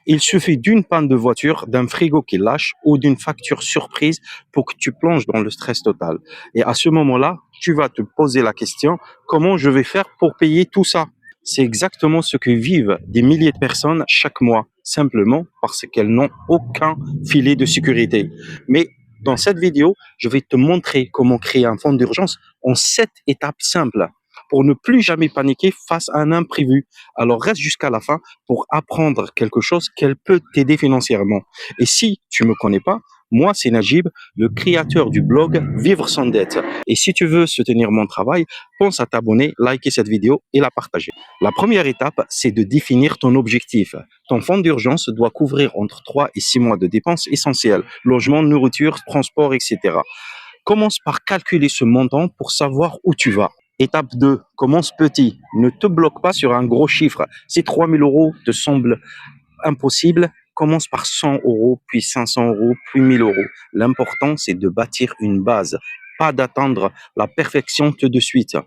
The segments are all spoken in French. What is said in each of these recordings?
Il suffit d'une panne de voiture, d'un frigo qui lâche ou d'une facture surprise pour que tu plonges dans le stress total. Et à ce moment-là, tu vas te poser la question, comment je vais faire pour payer tout ça? C'est exactement ce que vivent des milliers de personnes chaque mois, simplement parce qu'elles n'ont aucun filet de sécurité. Mais dans cette vidéo, je vais te montrer comment créer un fonds d'urgence en 7 étapes simples pour ne plus jamais paniquer face à un imprévu. Alors reste jusqu'à la fin pour apprendre quelque chose qu'elle peut t'aider financièrement. Et si tu me connais pas, moi c'est Najib, le créateur du blog Vivre sans dette. Et si tu veux soutenir mon travail, pense à t'abonner, liker cette vidéo et la partager. La première étape, c'est de définir ton objectif. Ton fonds d'urgence doit couvrir entre 3 et 6 mois de dépenses essentielles, logement, nourriture, transport, etc. Commence par calculer ce montant pour savoir où tu vas. Étape 2, commence petit. Ne te bloque pas sur un gros chiffre. Si 3 000 euros te semblent impossibles, commence par 100 euros, puis 500 euros, puis 1 000 euros. L'important, c'est de bâtir une base, pas d'attendre la perfection tout de suite.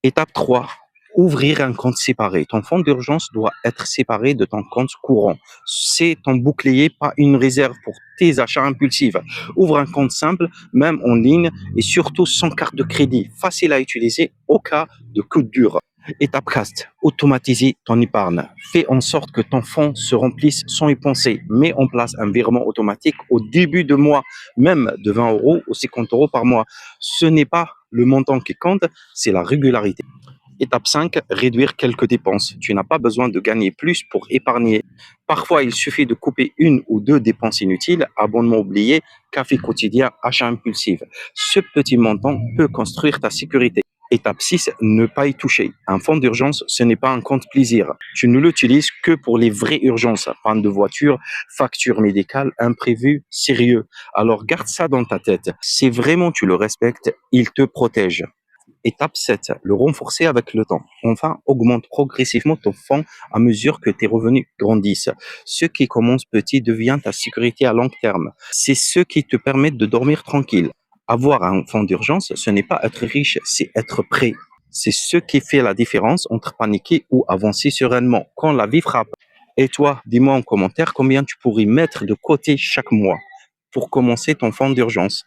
Étape 3, ouvrir un compte séparé. Ton fonds d'urgence doit être séparé de ton compte courant. C'est ton bouclier, pas une réserve pour tes achats impulsifs. Ouvre un compte simple, même en ligne, et surtout sans carte de crédit, facile à utiliser au cas de coup dur. Étape 4, automatiser ton épargne. Fais en sorte que ton fonds se remplisse sans y penser. Mets en place un virement automatique au début de mois, même de 20 euros ou 50 euros par mois. Ce n'est pas le montant qui compte, c'est la régularité. Étape 5, réduire quelques dépenses. Tu n'as pas besoin de gagner plus pour épargner. Parfois, il suffit de couper 1 ou 2 dépenses inutiles, abonnement oublié, café quotidien, achat impulsif. Ce petit montant peut construire ta sécurité. Étape 6, ne pas y toucher. Un fonds d'urgence, ce n'est pas un compte plaisir. Tu ne l'utilises que pour les vraies urgences. Panne de voiture, facture médicale, imprévu, sérieux. Alors garde ça dans ta tête. Si vraiment tu le respectes, il te protège. Étape 7, le renforcer avec le temps. Enfin, augmente progressivement ton fonds à mesure que tes revenus grandissent. Ce qui commence petit devient ta sécurité à long terme. C'est ce qui te permet de dormir tranquille. Avoir un fonds d'urgence, ce n'est pas être riche, c'est être prêt. C'est ce qui fait la différence entre paniquer ou avancer sereinement quand la vie frappe. Et toi, dis-moi en commentaire combien tu pourrais mettre de côté chaque mois pour commencer ton fonds d'urgence.